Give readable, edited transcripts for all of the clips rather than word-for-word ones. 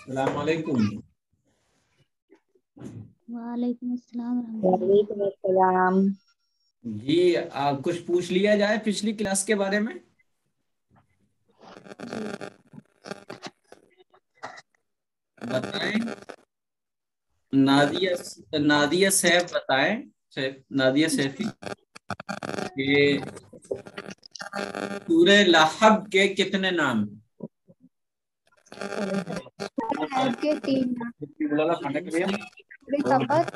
السلام علیکم. وعلیکم السلام ورحمۃ اللہ. وعلیکم السلام. جی آپ کچھ پوچھ لیا جائے پچھلی کلاس کے بارے میں. بتائیں. نادیہ سیف بتائیں. نادیہ سیفی کہ سورہ لہب کے کتنے نام؟ لہب کے 3 نام: سورہ تبت،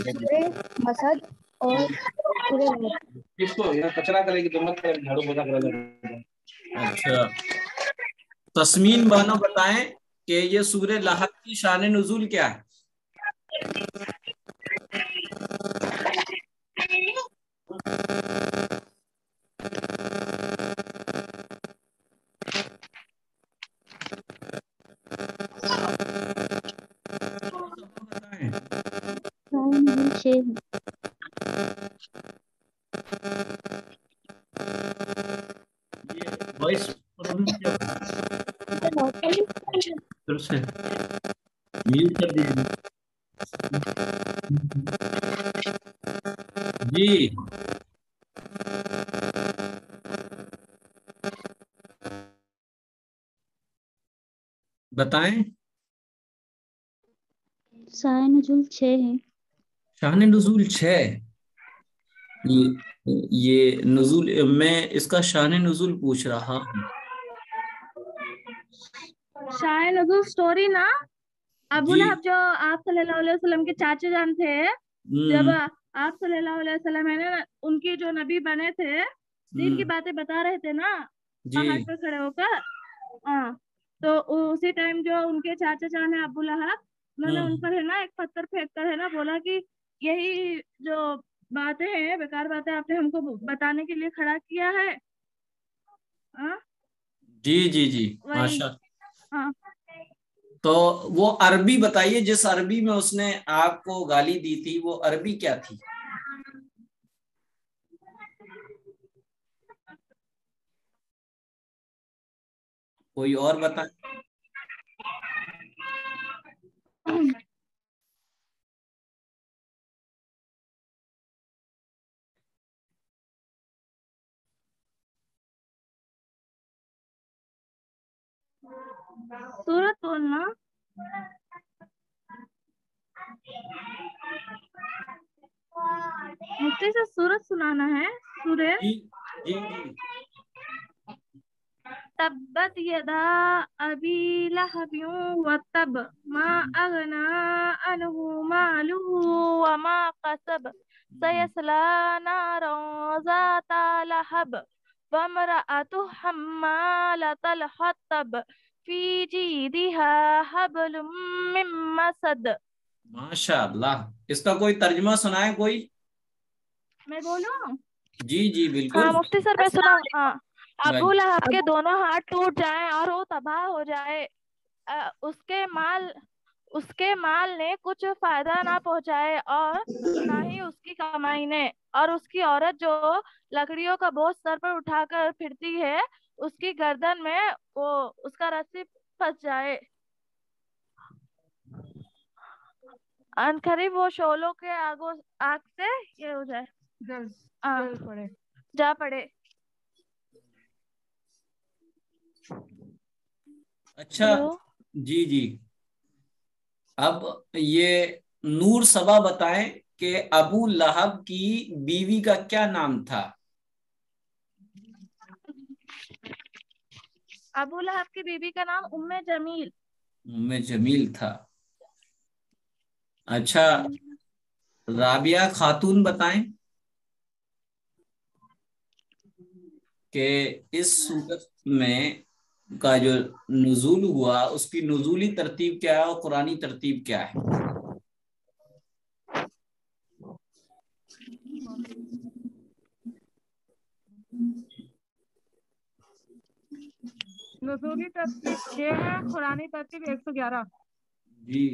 سورہ مسد اور سورہ لہب. اچھا تسمین بانو بتائیں کہ یہ سورہ لہب کی شان نزول کیا ہے؟ بتائیں. یہ وائس پرابلم کیا پھر سے میوٹ کر دیجیے. جی بتائیں. شان نزول 6 ہیں. شان نزول 6. یہ نزول میں اس کا شان نزول پوچھ رہا ہوں. شاہ نزول سٹوری نا ابو لہب جو آپ صلی اللہ علیہ وسلم کے چاچا جان تھے، جب آپ صلی اللہ علیہ وسلم ہے نا ان کے جو نبی بنے تھے، دین کی باتیں بتا رہے تھے نا پہاڑ پر کھڑے ہو کر. ہاں تو اسی ٹائم جو ان کے چاچا جان ہے ابو لہب، انہوں نے ان پر ہے نا ایک پتھر پھینک کر ہے نا بولا کہ یہی جو باتیں ہیں بیکار باتیں آپ نے ہم کو بتانے کے لیے کھڑا کیا ہے. جی جی جی ماشاء. ہاں تو وہ عربی بتائیے جس عربی میں اس نے آپ کو گالی دی تھی، وہ عربی کیا تھی؟ کوئی اور بتائیں. سورت بولنا. مفتی سے سورت سنانا ہے. سورت جی جی جی تبت یدا ابی لہب وتب ما اغنا عنہ مالہ وما کسب سیصلی نارا ذات لہب وامرأته حمالة الحطب فی جیدها حبل من مسد. ماشاء اللہ. اس کا کوئی ترجمہ سنائے کوئی؟ میں بولوں؟ جی جی ہاں بالکل. مفتی سر میں سنا. ہاں ابو لہب کے دونوں ہاتھ ٹوٹ جائیں اور وہ تباہ ہو جائے. اس کے مال نے کچھ فائدہ نہ پہنچائے اور نہ ہی اس کی کمائی نے، اور اس کی عورت جو لکڑیوں کا بوجھ سر پر اٹھا کر پھرتی ہے، اس کی گردن میں وہ اس کا رسی پھنس جائے. ان قریب وہ شعلوں کے آگ سے یہ ہو جائے، جا پڑے. اچھا جی جی. اب یہ نور صبا بتائیں کہ ابو لہب کی بیوی کا کیا نام تھا؟ ابو لہب کی بیوی کا نام ام جمیل. ام جمیل تھا. اچھا رابعہ خاتون بتائیں کہ اس صورت میں کا جو نزول ہوا اس کی نزولی ترتیب کیا ہے اور قرآنی ترتیب کیا ہے؟ نزولی ترتیب 6 ہے، قرآنی ترتیب 111. جی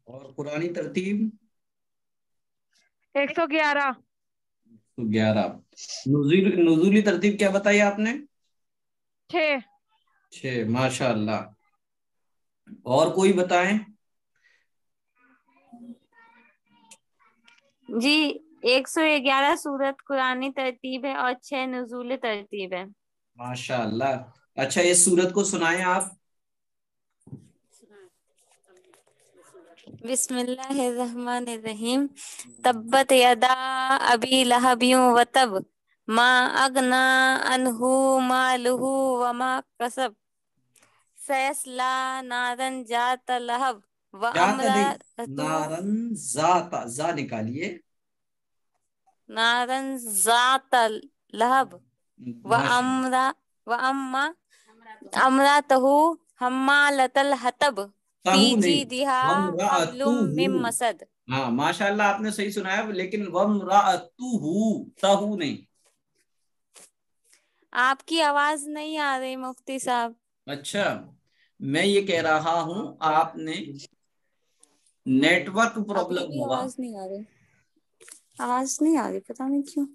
اور قرآنی ترتیب 111. 11. نزولی ترتیب کیا بتائی آپ نے؟ 6. ماشاء اللہ. اور کوئی بتائیں؟ جی 111 سورت قرآنی ترتیب ہے اور 6 نزول ترتیب ہے. ماشاء اللہ. اچھا اس سورت کو سنائیں آپ. بسم اللہ الرحمن الرحیم. تبت یدا ابی لہب وتب ما اغنا عنہ مالہ وما کسب سیصلی نارا ذات لہب نارن ذا نکالیے. نارن ذات لہب امرأتہ حمالۃ الحطب فی جیدہا حبل من مسد. ہاں ماشاء اللہ آپ نے صحیح سنایا، لیکن وامرأتہ تہو نہیں. آپ کی آواز نہیں آ رہی مفتی صاحب. اچھا میں یہ کہہ رہا ہوں آپ نے نیٹ ورک پرابلم ہوگا. آواز نہیں آ رہی، آواز نہیں آ رہی، پتہ نہیں کیوں.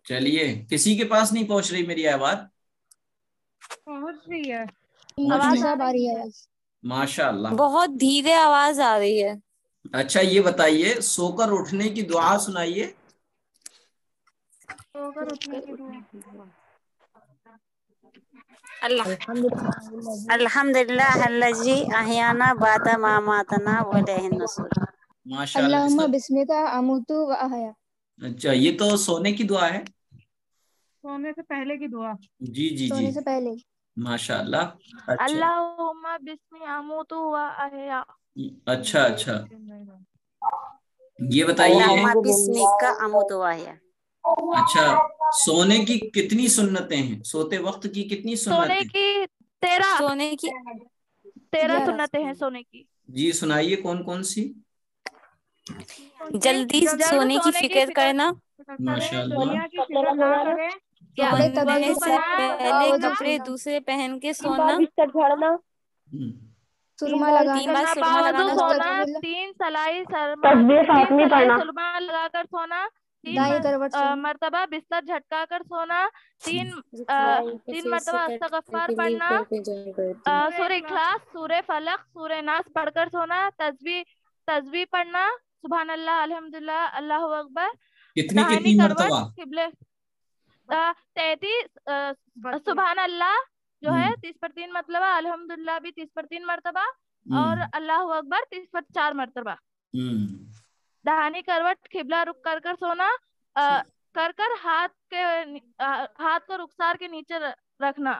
چلیے کسی کے پاس نہیں پہنچ رہی میری آواز؟ پہنچ رہی ہے. سب آ رہی ہے. ماشاء اللہ. بہت دھیرے آواز آ رہی ہے. اچھا یہ بتائیے سو کر اٹھنے کی دعا سنائیے. سو کر اٹھنے کی دعا. الحمدللہ الذی احیانا بعد ما ماتنا والیہ النشور. ماشاء اللہم اللہ. بسمک اموت و احیا. اچھا یہ تو سونے کی دعا ہے. سونے سے پہلے کی دعا. جی جی سونے جی سے پہلے. ماشاء اللہ. اچھا اللہم بسمی اموت و احیا. اچھا اچھا یہ بتائیے. اللہم بسمک اموت و احیا. اچھا سونے کی کتنی سنتیں ہیں؟ سوتے وقت کی کتنی سونے سنتیں؟ کی 13. سونے کی 13 سنتیں ہیں سونے کی. جی سنائیے کون کون سی؟ جلدی سونے کی فکر کرنا، ماشاء اللہ. دنیا کی فکر نہ کریں، سونے سے پہلے کپڑے دوسرے پہن کے سونا، سرما لگانا، 3 بار سرما باوضو لگانا، سونا، 3 سلائی سرما لگا کر سونا، 3 مرتبہ بستر جھٹکا کر سونا، 3 مرتبہ استغفار پڑھنا، سورہ اخلاص، سورہ فلق، سورہ ناس پڑھ کر سونا، تسبیح پڑھنا، سبحان اللہ، الحمدللہ، اللہ اکبر، داہنی کتنی کروٹ مرتبہ؟ قبلے 33 سبحان اللہ جو ہے 30/3 مرتبہ، الحمدللہ بھی 30/3 مرتبہ، اور اللہ اکبر 30/4 مرتبہ. دہانی کروٹ قبلہ رخ کر کر سونا، کر ہاتھ کو رخسار کے نیچے رکھنا،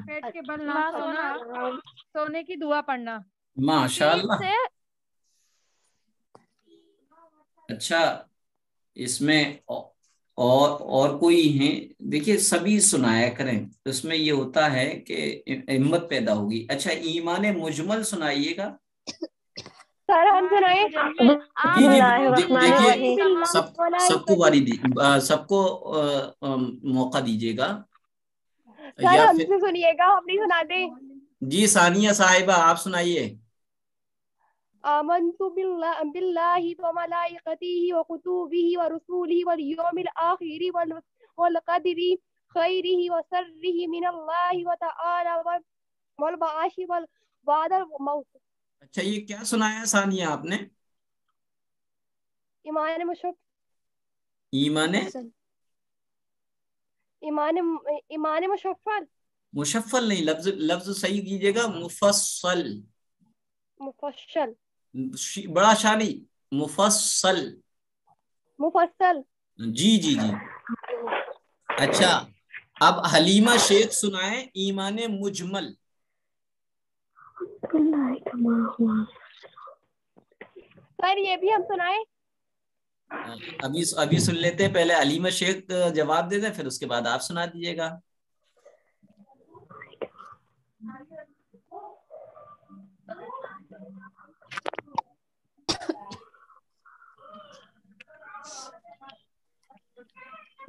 پیٹ کے بل نہ سونا، سونے کی دعا پڑھنا. ماشاء اللہ. اچھا اس میں اور کوئی ہیں؟ دیکھیے سبھی سنایا کریں، اس میں یہ ہوتا ہے کہ ہمت پیدا ہوگی. اچھا ایمان مجمل سنائیے گا. سر ہم سنائیں. دیکھیے سب کو موقع دیجیے گا. سر ہم سے سنیے گا، ہم نہیں سناتے. جی ثانیہ صاحبہ آپ سنائیے. آمنت باللہ وملائکتہ وکتبہ ورسولہ والیوم الآخر والقدر خیرہ وشرہ من اللہ تعالی والبعث بعد الموت. اچھا یہ کیا سنایا ثانیہ آپ نے؟ ایمان مشفل. مشفل نہیں، لفظ صحیح کیجیے گا. مفصل بڑا شانی. مفصل. جی جی جی. اچھا اب حلیمہ شیخ سنائیں ایمان مجمل. سر یہ بھی ہم سنائیں. ابھی سن لیتے ہیں، پہلے حلیمہ شیخ جواب دے دیں پھر اس کے بعد آپ سنا دیجیے گا.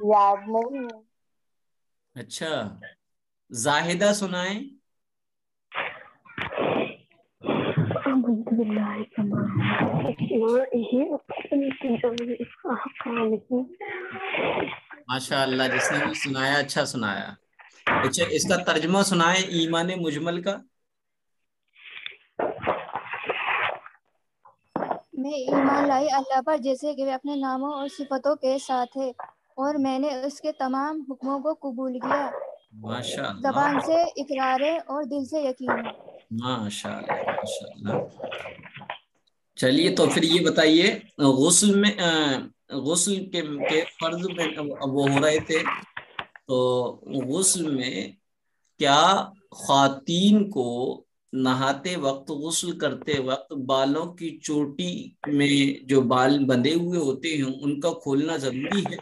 یاد نہیں. اچھا زاہدہ سنائیں. ماشاء اللہ جس نے بھی سنایا اچھا سنایا. اچھا اس کا ترجمہ سنائے ایمان مجمل کا. میں ایمان لائی اللہ پر جیسے کہ وہ اپنے ناموں اور صفتوں کے ساتھ ہے، اور میں نے اس کے تمام حکموں کو قبول کیا. ماشاء اللہ زبان سے اقرار ہے اور دل سے یقین ہے. ماشاء اللہ ماشاء اللہ. چلیے تو پھر یہ بتائیے غسل میں غسل کے فرض میں وہ ہو رہے تھے، تو غسل میں کیا خواتین کو نہاتے وقت غسل کرتے وقت بالوں کی چوٹی میں جو بال بندھے ہوئے ہوتے ہیں ان کا کھولنا ضروری ہے؟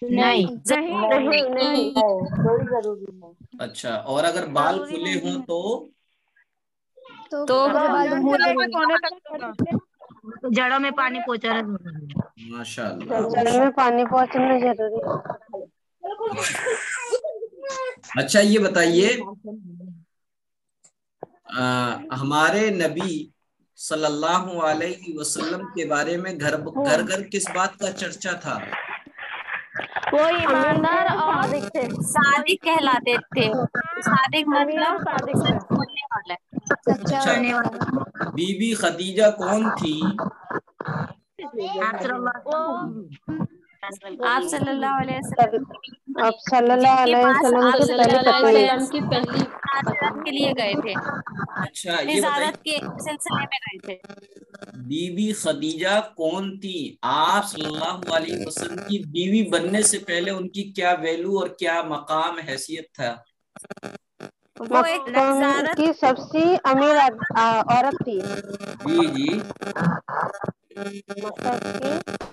نہیں. نہیں. کوئی ضروری نہیں. اچھا، اور اگر بال ضروری کھلے نہیں ہوں ہے. تو تو پورے بال جڑوں بننے سے لے کے ضروری. کونے تک کرنا. جڑوں میں پانی پہنچانا ضروری ہے. ماشاء اللہ. جڑوں میں پانی پہنچنا ضروری ہے. اچھا یہ بتائیے ہمارے نبی صلی اللہ علیہ وسلم کے بارے میں گھر گھر کس بات کا چرچا تھا؟ وہ ایماندار اور صادق کہلاتے تھے. صادق امین اور مطلب صادق سچ تھے. بولنے والا. سچا اچھا ہونے والا. بی بی خدیجہ کون تھی؟ آپ صلی آپ صلی اللہ علیہ وسلم آپ صلی اللہ جن کے علیہ پاس وسلم آپ کی صلی پہلی اللہ پتنی. علیہ وسلم کی پہلی مناظرت کے لیے گئے تھے، اچھا یہ بتائیے نظارت کے سلسلے میں گئے تھے. بی بی خدیجہ کون تھی؟ آپ صلی اللہ علیہ وسلم کی بیوی بننے سے پہلے ان کی کیا ویلو اور کیا مقام حیثیت تھا؟ وہ ایک مکہ نظارت کی سب سے امیر عورت تھی. جی جی مکہ کی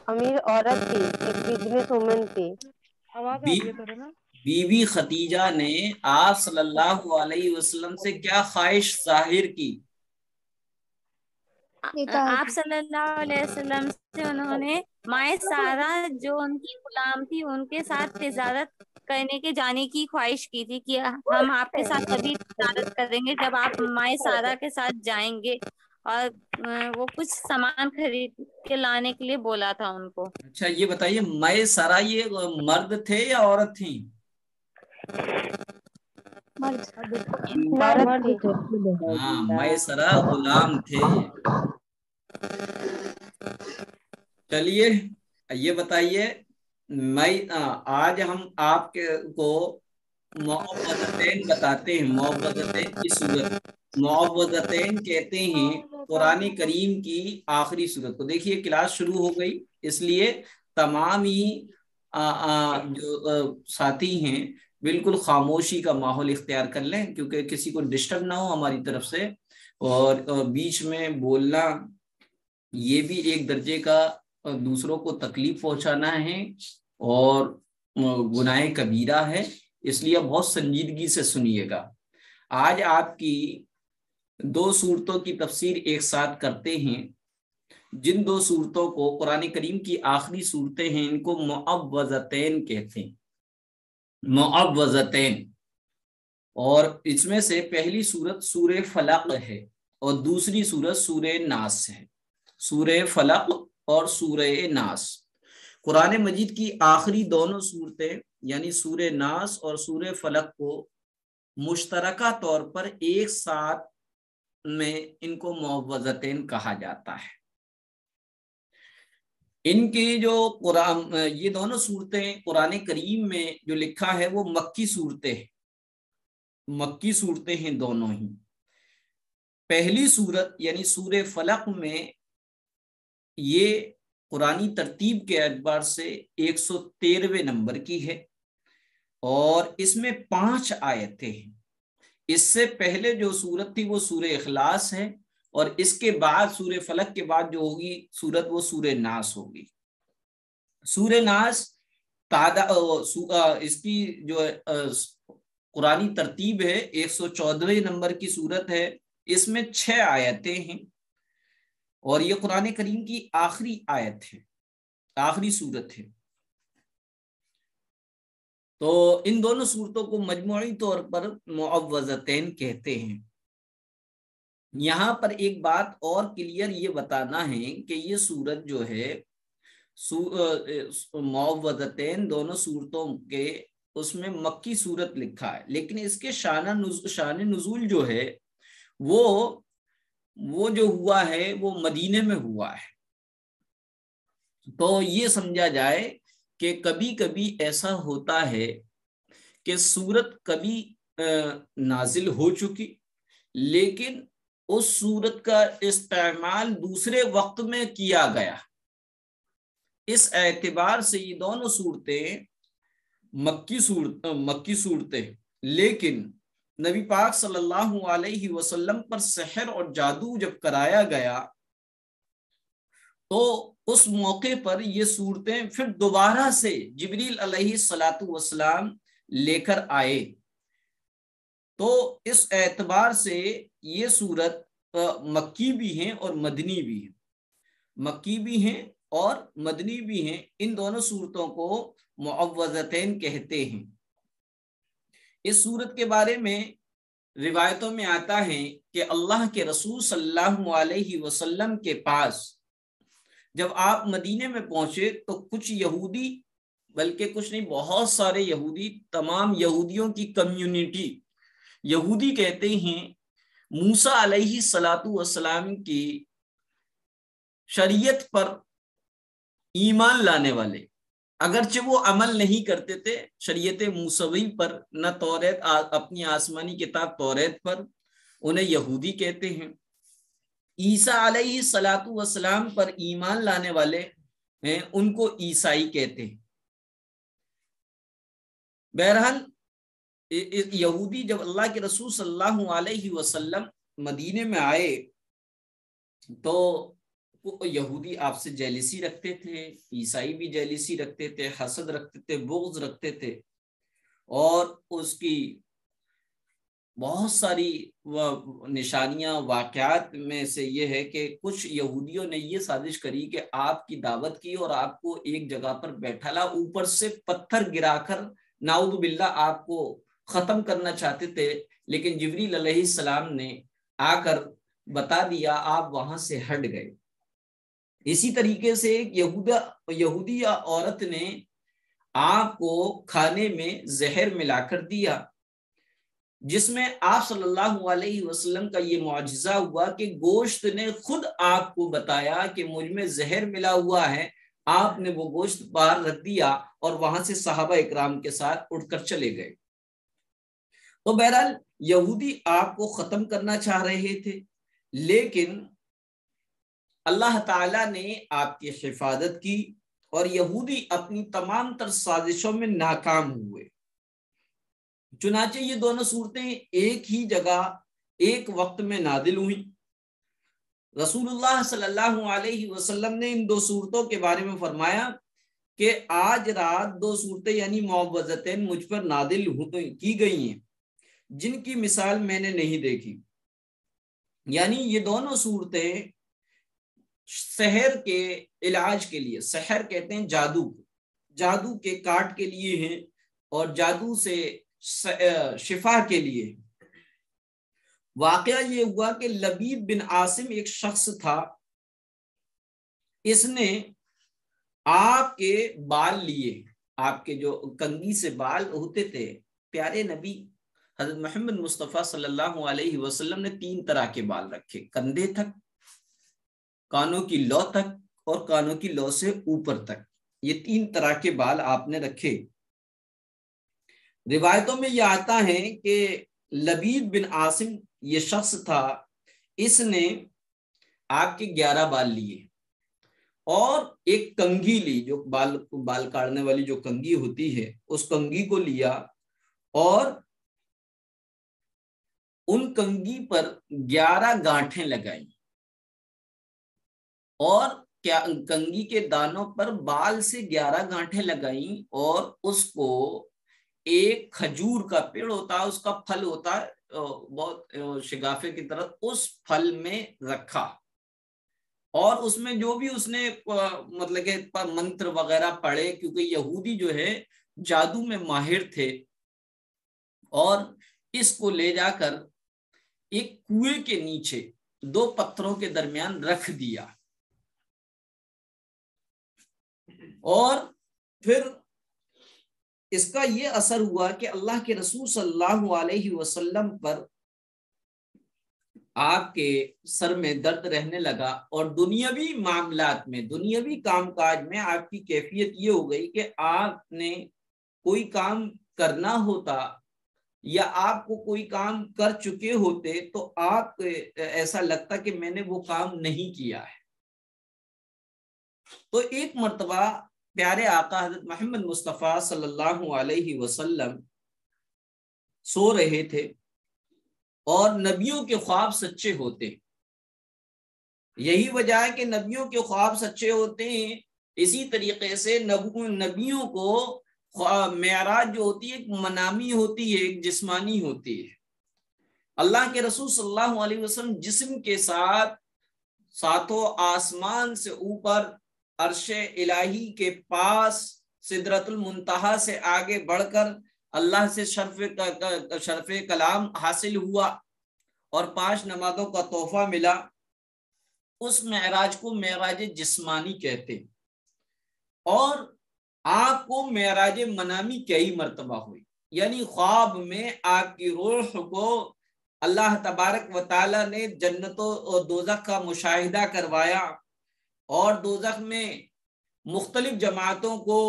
امیر عورت تھی، ایک بزنس وومن تھی. آواز آ بی رہی ہے تیرے نا. بی بی خدیجہ نے آپ صلی اللہ علیہ وسلم سے کیا خواہش ظاہر کی؟ نکاح آپ کی. صلی اللہ علیہ وسلم سے انہوں نے مائیں سارا جو ان کی غلام تھی ان کے ساتھ تجارت کرنے کے جانے کی خواہش کی تھی کہ ہم آپ کے ساتھ تبھی تجارت کریں گے جب آپ مائیں سارا کے ساتھ جائیں گے، اور وہ کچھ سامان خرید کے لانے کے لیے بولا تھا ان کو. اچھا یہ بتائیے مائے سارا یہ مرد تھے یا عورت تھیں؟ مرد. عورت تھی. ہاں مائے سارا غلام تھے. چلیے یہ بتائیے میں آج ہم آپ کو معوذتین بتاتے ہیں. معوذتین کی صورت، معوذتین کہتے ہیں قرآن کریم کی آخری صورت کو. دیکھیے کلاس شروع ہو گئی، اس لیے تمام ہی جو ساتھی ہیں بالکل خاموشی کا ماحول اختیار کر لیں، کیونکہ کسی کو ڈسٹرب نہ ہو ہماری طرف سے، اور بیچ میں بولنا یہ بھی ایک درجے کا دوسروں کو تکلیف پہنچانا ہے اور گناہ کبیرہ ہے، اس لیے بہت سنجیدگی سے سنیے گا. آج آپ کی دو صورتوں کی تفسیر ایک ساتھ کرتے ہیں. جن دو صورتوں کو قرآن کریم کی آخری صورتیں ہیں ان کو معوذتین کہتے ہیں. معوذتین، اور اس میں سے پہلی صورت سورہ فلق ہے اور دوسری صورت سورہ ناس ہے. سورہ فلق اور سورہ ناس قرآن مجید کی آخری دونوں صورتیں یعنی سورہ ناس اور سورہ فلق کو مشترکہ طور پر ایک ساتھ میں ان کو معوذتین کہا جاتا ہے. ان کی جو قرآن یہ دونوں صورتیں قرآن کریم میں جو لکھا ہے وہ مکی صورتیں ہیں، مکی صورتیں ہیں دونوں ہی. پہلی صورت یعنی سورہ فلق میں یہ قرآنی ترتیب کے اعتبار سے 113ویں نمبر کی ہے اور اس میں 5 آیتیں ہیں. اس سے پہلے جو سورت تھی وہ سورہ اخلاص ہے، اور اس کے بعد سورہ فلق کے بعد جو ہوگی سورت وہ سورہ ناس ہوگی. سورہ ناس اس کی جو قرآنی ترتیب ہے 114ویں نمبر کی سورت ہے. اس میں 6 آیتیں ہیں اور یہ قرآن کریم کی آخری آیت ہے، آخری صورت ہے. تو ان دونوں صورتوں کو مجموعی طور پر معوذتین کہتے ہیں. یہاں پر ایک بات اور کلیئر یہ بتانا ہے کہ یہ صورت جو ہے معوذتین دونوں صورتوں کے اس میں مکی صورت لکھا ہے، لیکن اس کے شان نزول جو ہے وہ جو ہوا ہے وہ مدینے میں ہوا ہے۔ تو یہ سمجھا جائے کہ کبھی کبھی ایسا ہوتا ہے کہ صورت کبھی نازل ہو چکی، لیکن اس صورت کا استعمال دوسرے وقت میں کیا گیا۔ اس اعتبار سے یہ دونوں صورتیں مکی صورتیں، لیکن نبی پاک صلی اللہ علیہ وسلم پر سحر اور جادو جب کرایا گیا تو اس موقع پر یہ صورتیں پھر دوبارہ سے جبریل علیہ الصلاۃ والسلام لے کر آئے۔ تو اس اعتبار سے یہ صورت مکی بھی ہیں اور مدنی بھی ہیں، مکی بھی ہیں اور مدنی بھی ہیں۔ ان دونوں صورتوں کو معوذتین کہتے ہیں۔ اس صورت کے بارے میں روایتوں میں آتا ہے کہ اللہ کے رسول صلی اللہ علیہ وسلم کے پاس جب آپ مدینے میں پہنچے تو کچھ یہودی، بلکہ کچھ نہیں بہت سارے یہودی، تمام یہودیوں کی کمیونٹی، یہودی کہتے ہیں موسیٰ علیہ الصلاۃ والسلام کی شریعت پر ایمان لانے والے، اگرچہ وہ عمل نہیں کرتے تھے شریعت موسوی پر، نہ توریت اپنی آسمانی کتاب توریت پر، انہیں یہودی کہتے ہیں۔ عیسیٰ علیہ الصلاۃ والسلام پر ایمان لانے والے ہیں، ان کو عیسائی کہتے ہیں۔ بہرحال یہودی جب اللہ کے رسول صلی اللہ علیہ وسلم مدینے میں آئے تو یہودی آپ سے جیلسی رکھتے تھے، عیسائی بھی جیلسی رکھتے تھے، حسد رکھتے تھے، بغض رکھتے تھے، اور اس کی بہت ساری نشانیاں واقعات میں سے یہ ہے کہ کچھ یہودیوں نے یہ سازش کری کہ آپ کی دعوت کی اور آپ کو ایک جگہ پر بیٹھا لا، اوپر سے پتھر گرا کر نعوذ باللہ آپ کو ختم کرنا چاہتے تھے، لیکن جبریل علیہ السلام نے آ کر بتا دیا، آپ وہاں سے ہٹ گئے۔ اسی طریقے سے ایک یہودی عورت نے آپ کو کھانے میں زہر ملا کر دیا، جس میں آپ صلی اللہ علیہ وسلم کا یہ معجزہ ہوا کہ گوشت نے خود آپ کو بتایا کہ مجھ میں زہر ملا ہوا ہے، آپ نے وہ گوشت باہر رکھ دیا اور وہاں سے صحابہ اکرام کے ساتھ اٹھ کر چلے گئے۔ تو بہرحال یہودی آپ کو ختم کرنا چاہ رہے تھے، لیکن اللہ تعالیٰ نے آپ کی حفاظت کی اور یہودی اپنی تمام تر سازشوں میں ناکام ہوئے۔ چنانچہ یہ دونوں صورتیں ایک ہی جگہ ایک وقت میں نازل ہوئیں۔ رسول اللہ صلی اللہ علیہ وسلم نے ان دو صورتوں کے بارے میں فرمایا کہ آج رات دو صورتیں یعنی معوذتین مجھ پر نازل کی گئی ہیں جن کی مثال میں نے نہیں دیکھی۔ یعنی یہ دونوں صورتیں سحر کے علاج کے لیے، سحر کہتے ہیں جادو کے کاٹ کے لیے ہیں اور جادو سے شفا کے لیے۔ واقعہ یہ ہوا کہ لبید بن عاصم ایک شخص تھا، اس نے آپ کے بال لیے، آپ کے جو کنگھی سے بال ہوتے تھے، پیارے نبی حضرت محمد مصطفیٰ صلی اللہ علیہ وسلم نے 3 طرح کے بال رکھے، کندھے تک، کانوں کی لو تک اور کانوں کی لو سے اوپر تک، یہ 3 طرح کے بال آپ نے رکھے۔ روایتوں میں یہ آتا ہے کہ لبید بن عاصم یہ شخص تھا، اس نے آپ کے 11 بال لیے اور ایک کنگھی لی، جو بال کاٹنے والی جو کنگھی ہوتی ہے اس کنگھی کو لیا اور ان کنگھی پر 11 گانٹھیں لگائیں اور کنگھی کے دانوں پر بال سے 11 گانٹھیں لگائیں اور اس کو ایک کھجور کا پیڑ ہوتا ہے، اس کا پھل ہوتا ہے بہت شگافے کی طرح، اس پھل میں رکھا اور اس میں جو بھی اس نے مطلب کہ منتر وغیرہ پڑھے، کیونکہ یہودی جو ہے جادو میں ماہر تھے، اور اس کو لے جا کر ایک کنویں کے نیچے 2 پتھروں کے درمیان رکھ دیا اور پھر اس کا یہ اثر ہوا کہ اللہ کے رسول صلی اللہ علیہ وسلم پر آپ کے سر میں درد رہنے لگا، اور دنیاوی معاملات میں، دنیاوی کام کاج میں آپ کی کیفیت یہ ہو گئی کہ آپ نے کوئی کام کرنا ہوتا یا آپ کو کوئی کام کر چکے ہوتے تو آپ ایسا لگتا کہ میں نے وہ کام نہیں کیا ہے۔ تو ایک مرتبہ پیارے آقا حضرت محمد مصطفیٰ صلی اللہ علیہ وسلم سو رہے تھے، اور نبیوں کے خواب سچے ہوتے، یہی وجہ ہے کہ نبیوں کے خواب سچے ہوتے ہیں۔ اسی طریقے سے نبیوں کو معراج جو ہوتی ہے ایک منامی ہوتی ہے، ایک جسمانی ہوتی ہے۔ اللہ کے رسول صلی اللہ علیہ وسلم جسم کے ساتھ ساتوں آسمان سے اوپر عرش الہی کے پاس سدرۃ المنتہا سے آگے بڑھ کر اللہ سے شرف کلام حاصل ہوا اور 5 نمازوں کا تحفہ ملا۔ اس معراج کو معراج جسمانی کہتے، اور آپ کو معراج منامی کئی مرتبہ ہوئی، یعنی خواب میں آپ کی روح کو اللہ تبارک و تعالی نے جنت و دوزخ کا مشاہدہ کروایا، اور دوزخ میں مختلف جماعتوں کو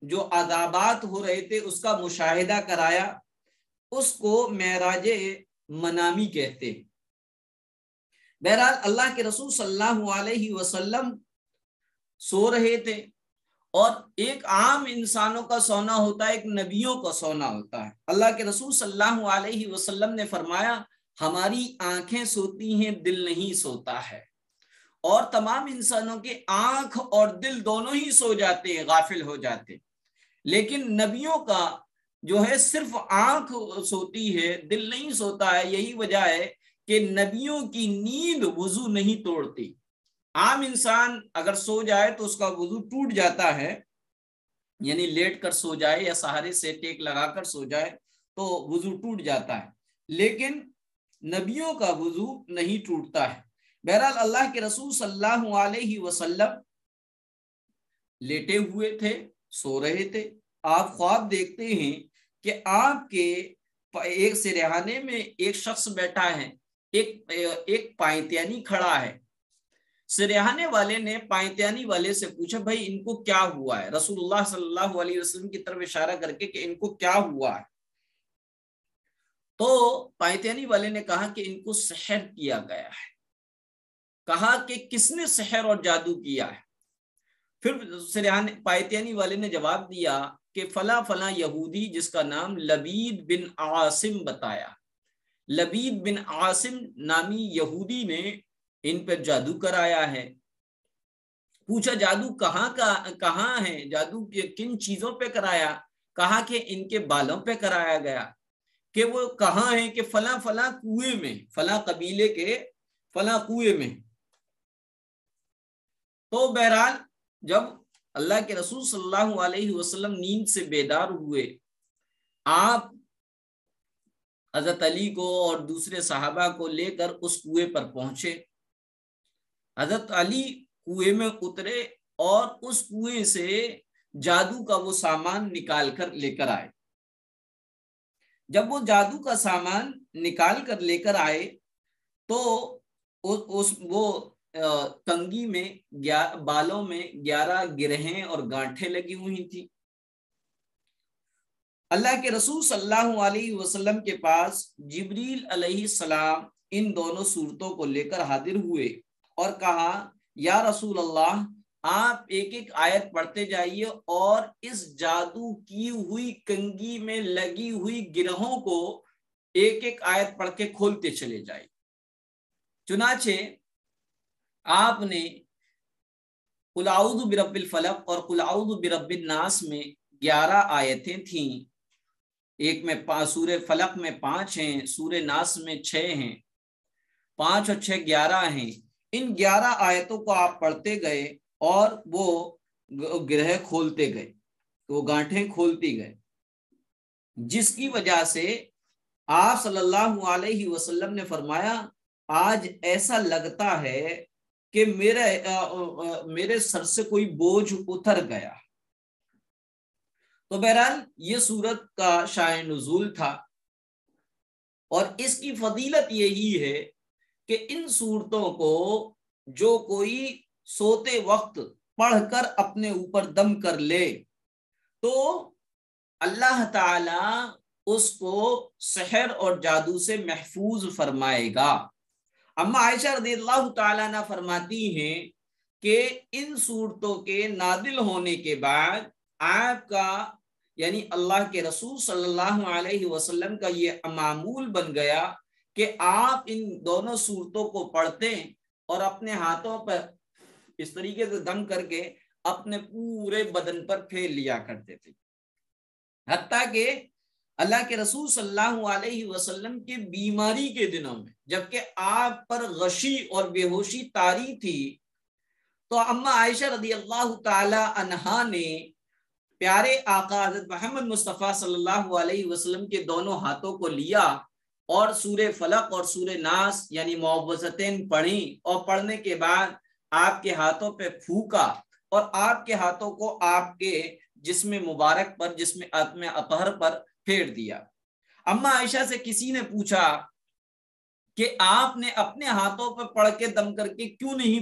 جو عذابات ہو رہے تھے اس کا مشاہدہ کرایا۔ اس کو معراج منامی کہتے۔ بہرحال اللہ کے رسول صلی اللہ علیہ وسلم سو رہے تھے، اور ایک عام انسانوں کا سونا ہوتا ہے، ایک نبیوں کا سونا ہوتا ہے۔ اللہ کے رسول صلی اللہ علیہ وسلم نے فرمایا ہماری آنکھیں سوتی ہیں، دل نہیں سوتا ہے، اور تمام انسانوں کے آنکھ اور دل دونوں ہی سو جاتے ہیں، غافل ہو جاتے ہیں، لیکن نبیوں کا جو ہے صرف آنکھ سوتی ہے، دل نہیں سوتا ہے۔ یہی وجہ ہے کہ نبیوں کی نیند وضو نہیں توڑتی۔ عام انسان اگر سو جائے تو اس کا وضو ٹوٹ جاتا ہے، یعنی لیٹ کر سو جائے یا سہارے سے ٹیک لگا کر سو جائے تو وضو ٹوٹ جاتا ہے، لیکن نبیوں کا وضو نہیں ٹوٹتا ہے۔ بہرحال اللہ کے رسول صلی اللہ علیہ وسلم لیٹے ہوئے تھے، سو رہے تھے۔ آپ خواب دیکھتے ہیں کہ آپ کے ایک سرہانے میں ایک شخص بیٹھا ہے، ایک پائتیانی کھڑا ہے۔ سرہانے والے نے پائتیانی والے سے پوچھا بھائی ان کو کیا ہوا ہے، رسول اللہ صلی اللہ علیہ وسلم کی طرف اشارہ کر کے کہ ان کو کیا ہوا ہے۔ تو پائتیانی والے نے کہا کہ ان کو سحر کیا گیا ہے۔ کہا کہ کس نے سحر اور جادو کیا ہے؟ پھر پائتیانی والے نے جواب دیا کہ فلاں فلاں یہودی جس کا نام لبید بن عاصم بتایا، لبید بن عاصم نامی یہودی نے ان پر جادو کرایا ہے۔ پوچھا جادو کہاں ہے، جادو کن چیزوں پہ کرایا؟ کہا کہ ان کے بالوں پہ کرایا گیا۔ کہ وہ کہاں ہیں؟ کہ فلاں فلاں کنویں میں، فلاں قبیلے کے فلاں کنویں میں۔ تو بہرحال جب اللہ کے رسول صلی اللہ علیہ وسلم نیند سے بیدار ہوئے، آپ حضرت علی کو اور دوسرے صحابہ کو لے کر اس کنویں پر پہنچے۔ حضرت علی کنویں میں اترے اور اس کنویں سے جادو کا وہ سامان نکال کر لے کر آئے۔ جب وہ جادو کا سامان نکال کر لے کر آئے تو وہ کنگھی میں بالوں میں 11 گرہیں اور گانٹھیں لگی ہوئی تھی۔ اللہ کے رسول صلی اللہ علیہ وسلم کے پاس جبریل علیہ السلام ان دونوں صورتوں کو لے کر حاضر ہوئے اور کہا یا رسول اللہ آپ ایک ایک آیت پڑھتے جائیے اور اس جادو کی ہوئی کنگھی میں لگی ہوئی گرہوں کو ایک ایک آیت پڑھ کے کھولتے چلے جائیے۔ چنانچہ آپ نے قل اعوذ برب الفلق اور قل اعوذ برب الناس میں 11 آیتیں تھیں، ایک میں سورہ فلق میں 5 ہیں، سورہ ناس میں 6 ہیں، 5 اور 6 11 ہیں۔ ان 11 آیتوں کو آپ پڑھتے گئے اور وہ گرہ کھولتے گئے، وہ گانٹھیں کھولتی گئے، جس کی وجہ سے آپ صلی اللہ علیہ وسلم نے فرمایا آج ایسا لگتا ہے کہ میرے سر سے کوئی بوجھ اتر گیا۔ تو بہرحال یہ سورت کا شائن نزول تھا، اور اس کی فضیلت یہی ہے کہ ان سورتوں کو جو کوئی سوتے وقت پڑھ کر اپنے اوپر دم کر لے تو اللہ تعالی اس کو سحر اور جادو سے محفوظ فرمائے گا۔ اما عائشہ رضی اللہ تعالیٰ عنہ فرماتی ہیں کہ ان صورتوں کے نازل ہونے کے بعد آپ کا یعنی اللہ کے رسول صلی اللہ علیہ وسلم کا یہ معمول بن گیا کہ آپ ان دونوں صورتوں کو پڑھتے اور اپنے ہاتھوں پر اس طریقے سے دم کر کے اپنے پورے بدن پر پھیر لیا کرتے تھے، حتیٰ کہ اللہ کے رسول صلی اللہ علیہ وسلم کی بیماری کے دنوں میں جبکہ آپ پر غشی اور بے ہوشی طاری تھی تو اما عائشہ رضی اللہ تعالی عنہا نے پیارے آقا حضرت محمد مصطفیٰ صلی اللہ علیہ وسلم کے دونوں ہاتھوں کو لیا اور سورہ فلق اور سورہ ناس یعنی معوذتین پڑھی، اور پڑھنے کے بعد آپ کے ہاتھوں پہ پھونکا اور آپ کے ہاتھوں کو آپ کے جسم مبارک پر جسم اطہر پر پھیر دیا۔ اما عائشہ سے کسی نے پوچھا کہ آپ نے اپنے ہاتھوں پر پڑھ کے دم کر کے کیوں نہیں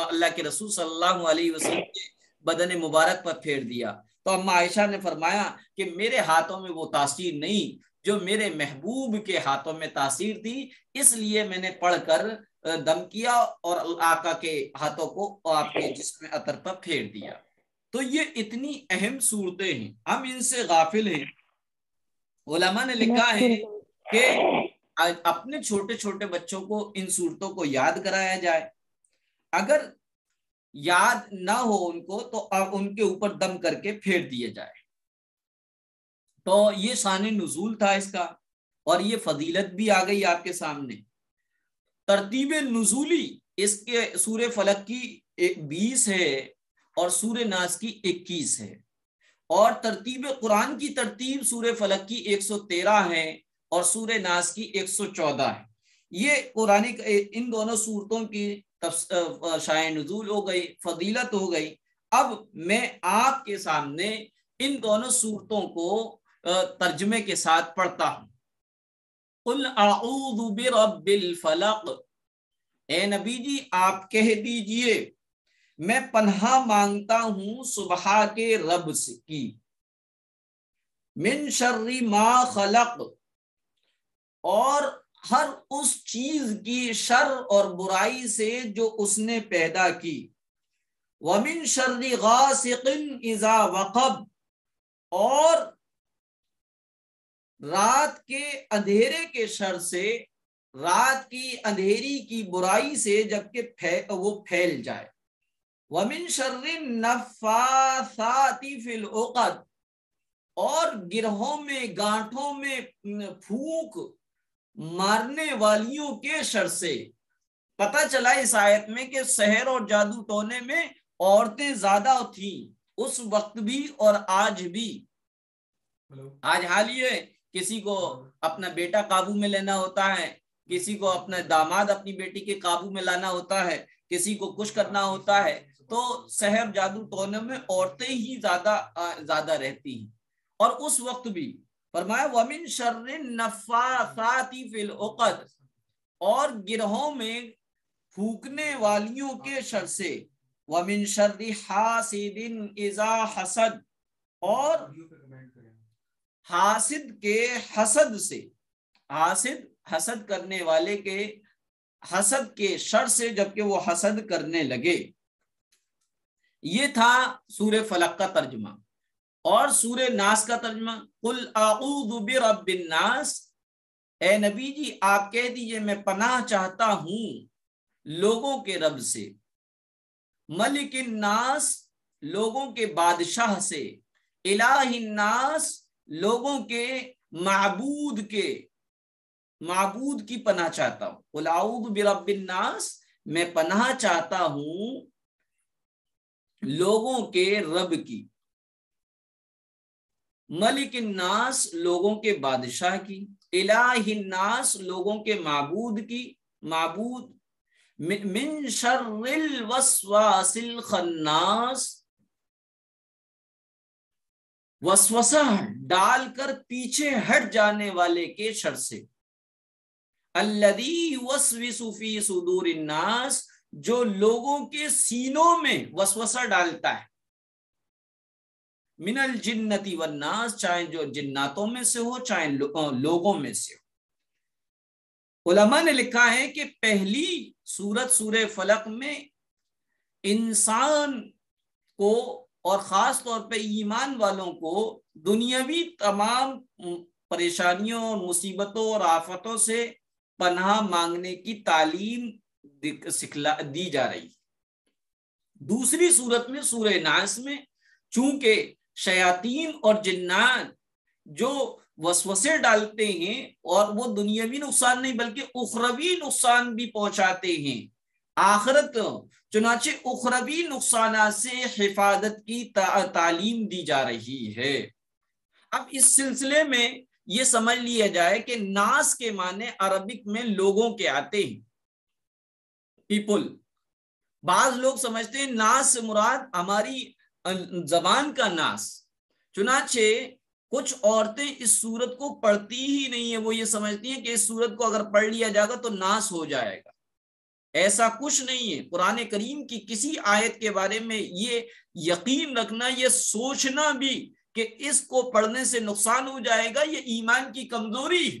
اللہ کے رسول صلی اللہ علیہ وسلم کے بدن مبارک پر پھیر دیا؟ تو اما عائشہ نے فرمایا کہ میرے ہاتھوں میں وہ تاثیر نہیں جو میرے محبوب کے ہاتھوں میں تاثیر تھی، اس لیے میں نے پڑھ کر دم کیا اور آقا کے ہاتھوں کو آپ کے جسم اطہر پر پھیر دیا۔ تو یہ اتنی اہم صورتیں ہیں، ہم ان سے غافل ہیں۔ علماء نے لکھا ہے کہ اپنے چھوٹے چھوٹے بچوں کو ان صورتوں کو یاد کرایا جائے، اگر یاد نہ ہو ان کو تو ان کے اوپر دم کر کے پھیر دیے جائے۔ تو یہ شان نزول تھا اس کا، اور یہ فضیلت بھی آ گئی آپ کے سامنے۔ ترتیب نزولی اس کے سورہ فلق کی 20 ہے اور سورہ ناس کی 21 ہے، اور ترتیب قرآن کی ترتیب سورہ فلق کی 113 ہے اور سورہ ناس کی 114 ہے۔ یہ قرآن ان دونوں صورتوں کی شائع نزول ہو گئی، فضیلت ہو گئی۔ اب میں آپ کے سامنے ان دونوں صورتوں کو ترجمے کے ساتھ پڑھتا ہوں۔ قل اعوذ برب الفلق، اے نبی جی آپ کہہ دیجئے میں پناہ مانگتا ہوں صبح کے رب سے کی، من شر ما خلق، اور ہر اس چیز کی شر اور برائی سے جو اس نے پیدا کی، ومن شر غاسق اذا وقب، اور رات کے اندھیرے کے شر سے، رات کی اندھیری کی برائی سے جبکہ وہ پھیل جائے، ومن شر النفاثات فی العقد، اور گرہوں میں گانٹھوں میں پھونک مارنے والیوں کے شر سے۔ پتہ چلا اس آیت میں کہ سحر اور جادو ٹونے میں عورتیں زیادہ تھیں اس وقت بھی اور آج بھی۔ آج حال یہ کسی کو اپنا بیٹا قابو میں لینا ہوتا ہے، کسی کو اپنا داماد اپنی بیٹی کے قابو میں لانا ہوتا ہے، کسی کو کچھ کرنا ہوتا ہے، تو سحر جادو ٹونے میں عورتیں ہی زیادہ رہتی ہیں۔ اور اس وقت بھی فرمایا وَمِن شَرِّ النَّفَّاثَاتِ فِي الْعُقَدِ، اور گرہوں میں پھونکنے والیوں کے شر سے، وَمِن شَرِّ حَاسِدٍ إِذَا حَسَدَ، اور حاسد کے حسد سے، حاسد حسد کرنے والے کے حسد کے شر سے جبکہ وہ حسد کرنے لگے۔ یہ تھا سورہ فلق کا ترجمہ۔ اور سورہ ناس کا ترجمہ، قل اعوذ برب الناس، اے نبی جی آپ کہہ دیجئے میں پناہ چاہتا ہوں لوگوں کے رب سے، ملک الناس لوگوں کے بادشاہ سے، الہ الناس لوگوں کے معبود کی پناہ چاہتا ہوں۔ قل اعوذ برب الناس، میں پناہ چاہتا ہوں لوگوں کے رب کی، ملک الناس لوگوں کے بادشاہ کی، الہ الناس لوگوں کے معبود کی، معبود، من شر الوسواس الخناس، وسوسہ ڈال کر پیچھے ہٹ جانے والے کے شر سے، الذی یوسوس فی صدور الناس، جو لوگوں کے سینوں میں وسوسہ ڈالتا ہے، من الجنتی والناس، چاہے جو جناتوں میں سے ہو چاہے لوگوں میں سے ہو۔ علماء نے لکھا ہے کہ پہلی سورت سورہ فلق میں انسان کو اور خاص طور پہ ایمان والوں کو دنیاوی تمام پریشانیوں اور مصیبتوں اور آفتوں سے پناہ مانگنے کی تعلیم دی جا رہی ہے۔ دوسری صورت میں سورہ ناس میں چونکہ شیاطین اور جنات جو وسوسے ڈالتے ہیں اور وہ دنیاوی نقصان نہیں بلکہ اخروی نقصان بھی پہنچاتے ہیں، آخرت، چنانچہ اخروی نقصانات سے حفاظت کی تعلیم دی جا رہی ہے۔ اب اس سلسلے میں یہ سمجھ لیا جائے کہ ناس کے معنی عربک میں لوگوں کے آتے ہیں، پیپل۔ بعض لوگ سمجھتے ہیں ناس سے مراد ہماری زبان کا ناس، چنانچہ کچھ عورتیں اس سورت کو پڑھتی ہی نہیں ہیں، وہ یہ سمجھتی ہیں کہ اس سورت کو اگر پڑھ لیا جائے گا تو ناس ہو جائے گا۔ ایسا کچھ نہیں ہے۔ قرآن کریم کی کسی آیت کے بارے میں یہ یقین رکھنا، یہ سوچنا بھی کہ اس کو پڑھنے سے نقصان ہو جائے گا، یہ ایمان کی کمزوری ہے۔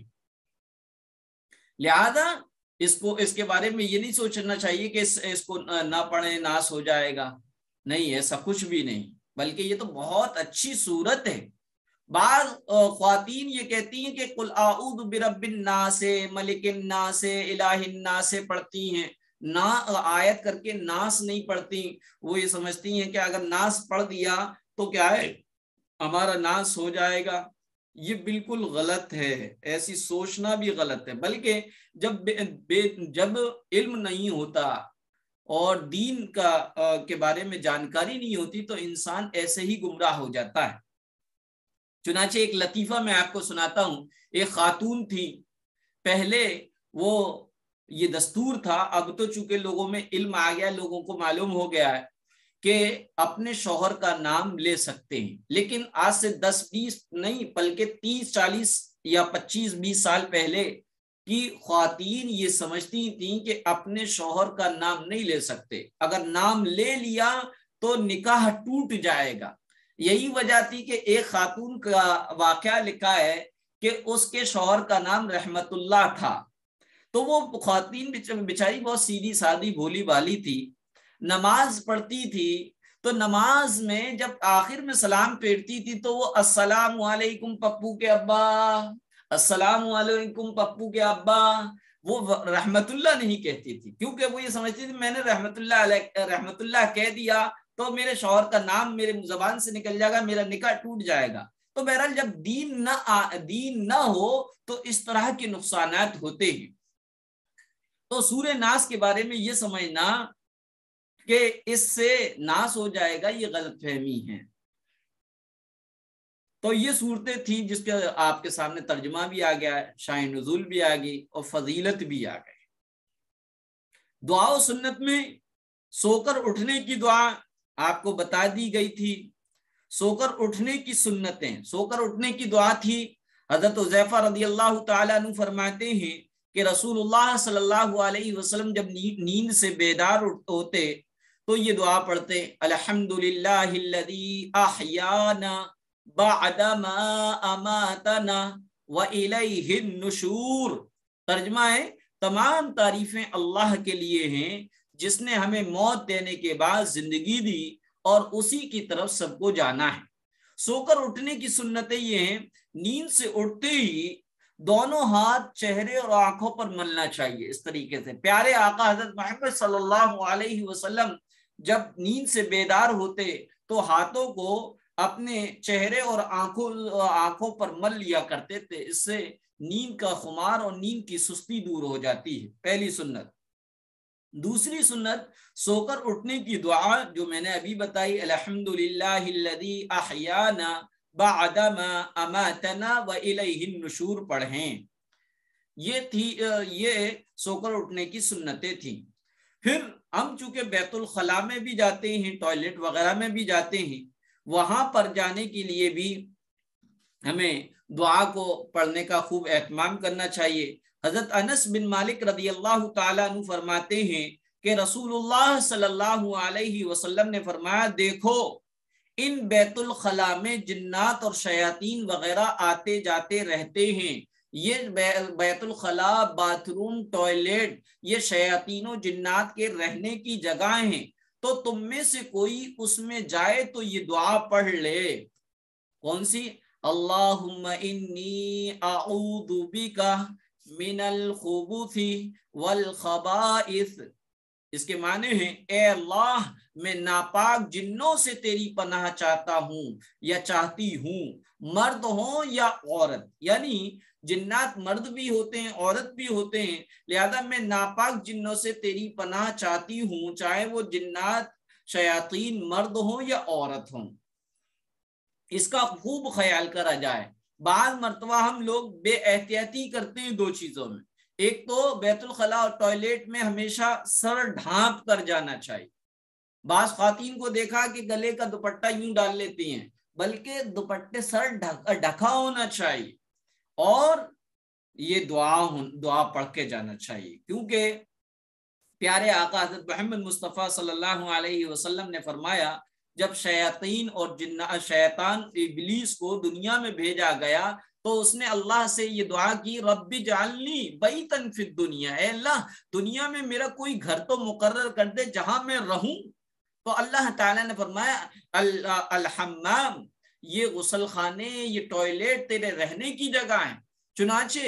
لہذا اس کے بارے میں یہ نہیں سوچنا چاہیے کہ اس کو نہ پڑھیں ناس ہو جائے گا، نہیں، ایسا کچھ بھی نہیں، بلکہ یہ تو بہت اچھی صورت ہے۔ بعض خواتین یہ کہتی ہیں کہ قل اعوذ برب الناس، ملک الناس، الہ الناس پڑھتی ہیں، نہ آیت کر کے ناس نہیں پڑھتی۔ وہ یہ سمجھتی ہیں کہ اگر ناس پڑھ دیا تو کیا ہے، ہمارا ناس ہو جائے گا۔ یہ بالکل غلط ہے، ایسی سوچنا بھی غلط ہے۔ بلکہ جب علم نہیں ہوتا اور دین کے بارے میں جانکاری نہیں ہوتی تو انسان ایسے ہی گمراہ ہو جاتا ہے۔ چنانچہ ایک لطیفہ میں آپ کو سناتا ہوں۔ ایک خاتون تھی، پہلے وہ یہ دستور تھا، اب تو چونکہ لوگوں میں علم آ گیا، لوگوں کو معلوم ہو گیا ہے کہ اپنے شوہر کا نام لے سکتے ہیں، لیکن آج سے 10-20 نہیں بلکہ 30-40 یا 25-20 سال پہلے کی خواتین یہ سمجھتی تھیں کہ اپنے شوہر کا نام نہیں لے سکتے، اگر نام لے لیا تو نکاح ٹوٹ جائے گا۔ یہی وجہ تھی کہ ایک خاتون کا واقعہ لکھا ہے کہ اس کے شوہر کا نام رحمت اللہ تھا، تو وہ خواتین بیچاری بہت سیدھی سادی بھولی بھالی تھی، نماز پڑھتی تھی، تو نماز میں جب آخر میں سلام پھیرتی تھی تو وہ السلام علیکم پپو کے ابا، السلام علیکم پپو کے ابا، وہ رحمت اللہ نہیں کہتی تھی، کیونکہ وہ یہ سمجھتی تھی میں نے رحمت اللہ کہہ دیا تو میرے شوہر کا نام میرے زبان سے نکل جائے گا، میرا نکاح ٹوٹ جائے گا۔ تو بہرحال جب دین نہ ہو تو اس طرح کے نقصانات ہوتے ہیں۔ تو سورہ ناس کے بارے میں یہ سمجھنا کہ اس سے ناس ہو جائے گا، یہ غلط فہمی ہے۔ تو یہ صورتیں تھیں جس کے آپ کے سامنے ترجمہ بھی آ گیا ہے، شان نزول بھی آ گئی اور فضیلت بھی آ گئی۔ دعا و سنت میں سو کر اٹھنے کی دعا آپ کو بتا دی گئی تھی۔ سو کر اٹھنے کی سنتیں، سو کر اٹھنے کی دعا تھی۔ حضرت حذیفہ رضی اللہ تعالیٰ عنہ فرماتے ہیں کہ رسول اللہ صلی اللہ علیہ وسلم جب نیند سے بیدار ہوتے تو یہ دعا پڑھتے، الحمدللہ الذی احیانا بعد ما اماتنا والیہ النشور۔ ترجمہ ہے تمام تعریفیں اللہ کے لیے ہیں جس نے ہمیں موت دینے کے بعد زندگی دی اور اسی کی طرف سب کو جانا ہے۔ سو کر اٹھنے کی سنتیں یہ ہیں، نیند سے اٹھتے ہی دونوں ہاتھ چہرے اور آنکھوں پر ملنا چاہیے، اس طریقے سے۔ پیارے آقا حضرت محمد صلی اللہ علیہ وسلم جب نیند سے بیدار ہوتے تو ہاتھوں کو اپنے چہرے اور آنکھوں پر مل لیا کرتے تھے، اس سے نیند کا خمار اور نیند کی سستی دور ہو جاتی ہے، پہلی سنت۔ دوسری سنت سو کر اٹھنے کی دعا جو میں نے ابھی بتائی، الحمدللہ الذی احیانا بعد ما اماتنا والیہ النشور پڑھیں، یہ سو کر اٹھنے کی سنتیں تھیں۔ پھر ہم چونکہ بیت الخلاء میں بھی جاتے ہیں، ٹوائلٹ وغیرہ میں بھی جاتے ہیں، وہاں پر جانے کے لیے بھی ہمیں دعا کو پڑھنے کا خوب اہتمام کرنا چاہیے۔ حضرت انس بن مالک رضی اللہ تعالیٰ عنہ فرماتے ہیں کہ رسول اللہ صلی اللہ علیہ وسلم نے فرمایا، دیکھو ان بیت الخلاء میں جنات اور شیاطین وغیرہ آتے جاتے رہتے ہیں، یہ بیت الخلاء، باتھ روم، ٹوائلٹ، یہ شیاطین و جنات کے رہنے کی جگہیں ہیں، تو تم میں سے کوئی اس میں جائے تو یہ دعا پڑھ لے۔ کون سی؟ اللہم انی اعوذ بک من الخبث والخبائث۔ اس کے معنی ہیں، اے اللہ میں ناپاک جنوں سے تیری پناہ چاہتا ہوں یا چاہتی ہوں، مرد ہوں یا عورت، یعنی جنات مرد بھی ہوتے ہیں، عورت بھی ہوتے ہیں، لہذا میں ناپاک جنوں سے تیری پناہ چاہتی ہوں، چاہے وہ جنات شیاطین مرد ہوں یا عورت ہوں۔ اس کا خوب خیال کرا جائے۔ بعض مرتبہ ہم لوگ بے احتیاطی کرتے ہیں دو چیزوں میں، ایک تو بیت الخلاء اور ٹوائلٹ میں ہمیشہ سر ڈھانپ کر جانا چاہیے۔ بعض خواتین کو دیکھا کہ گلے کا دوپٹہ یوں ڈال لیتی ہیں، بلکہ دوپٹے سر ڈھکا ہونا چاہیے، اور یہ دعا پڑھ کے جانا چاہیے، کیونکہ پیارے آقا حضرت محمد مصطفیٰ صلی اللہ علیہ وسلم نے فرمایا، جب شیاطین اور شیطان ابلیس کو دنیا میں بھیجا گیا تو اس نے اللہ سے یہ دعا کی، رب اجعلنی بیتن فی الدنیا، اے اللہ دنیا میں میرا کوئی گھر تو مقرر کر دے جہاں میں رہوں۔ تو اللہ تعالیٰ نے فرمایا الحمام، یہ غسل خانے، یہ ٹوائلٹ تیرے رہنے کی جگہ ہیں۔ چنانچہ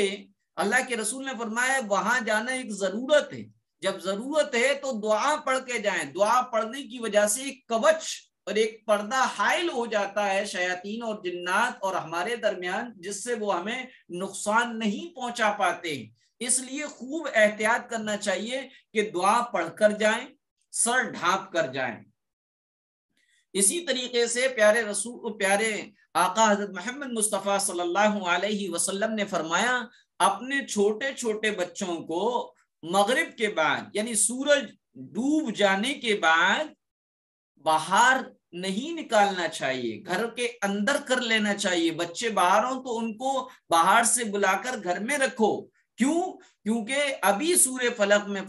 اللہ کے رسول نے فرمایا وہاں جانا ایک ضرورت ہے، جب ضرورت ہے تو دعا پڑھ کے جائیں۔ دعا پڑھنے کی وجہ سے ایک کوچ اور ایک پردہ حائل ہو جاتا ہے شیاطین اور جنات اور ہمارے درمیان، جس سے وہ ہمیں نقصان نہیں پہنچا پاتے۔ اس لیے خوب احتیاط کرنا چاہیے کہ دعا پڑھ کر جائیں، سر ڈھانپ کر جائیں۔ اسی طریقے سے پیارے آقا حضرت محمد مصطفیٰ صلی اللہ علیہ وسلم نے فرمایا، اپنے چھوٹے چھوٹے بچوں کو مغرب کے بعد یعنی سورج ڈوب جانے کے بعد باہر نہیں نکالنا چاہیے، گھر کے اندر کر لینا چاہیے۔ بچے باہر ہوں تو ان کو باہر سے بلا کر گھر میں رکھو۔ کیوں؟ کیونکہ ابھی سورہ فلق میں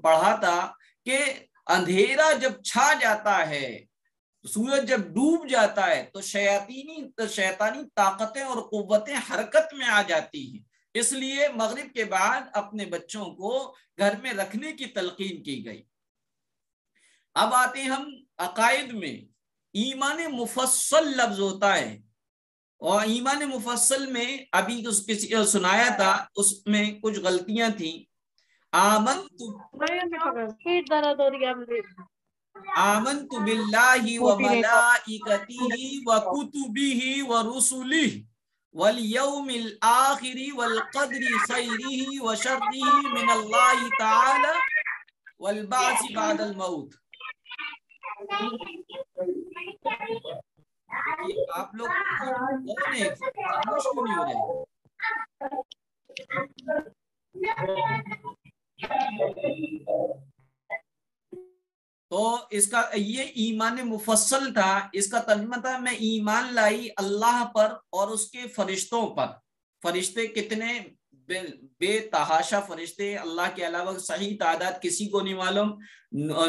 پڑھا تھا کہ اندھیرا جب چھا جاتا ہے، سورج جب ڈوب جاتا ہے تو شیطانی طاقتیں اور قوتیں حرکت میں آ جاتی ہیں۔ اس لیے مغرب کے بعد اپنے بچوں کو گھر میں رکھنے کی تلقین کی گئی۔ اب آتے ہم عقائد میں۔ ایمان مفصل لفظ ہوتا ہے، اور ایمان مفصل میں ابھی تو کسی سنایا تھا، اس میں کچھ غلطیاں تھیں۔ آمنت باللہ وملائکتہ وکتبہ ورسلہ والیوم الآخر والقدر خیرہ وشرہ من اللہ تعالی والبعث بعد الموت۔ آپ لوگ خاموش کیوں نہیں ہو رہے؟ تو اس کا یہ ایمان مفصل تھا، اس کا ترجمہ تھا میں ایمان لائی اللہ پر اور اس کے فرشتوں پر۔ فرشتے کتنے؟ بے تحاشا فرشتے، اللہ کے علاوہ صحیح تعداد کسی کو نہیں معلوم،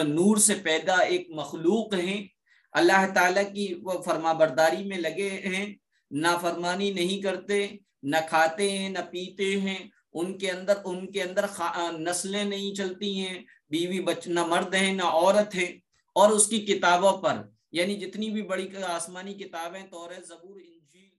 نور سے پیدا ایک مخلوق ہیں، اللہ تعالیٰ کی وہ فرما برداری میں لگے ہیں، نافرمانی نہیں کرتے، نہ کھاتے ہیں نہ پیتے ہیں، ان کے اندر نسلیں نہیں چلتی ہیں، بیوی نہ مرد ہیں نہ عورت ہے، اور اس کی کتابوں پر یعنی جتنی بھی بڑی آسمانی کتابیں، توریت، زبور، انجیل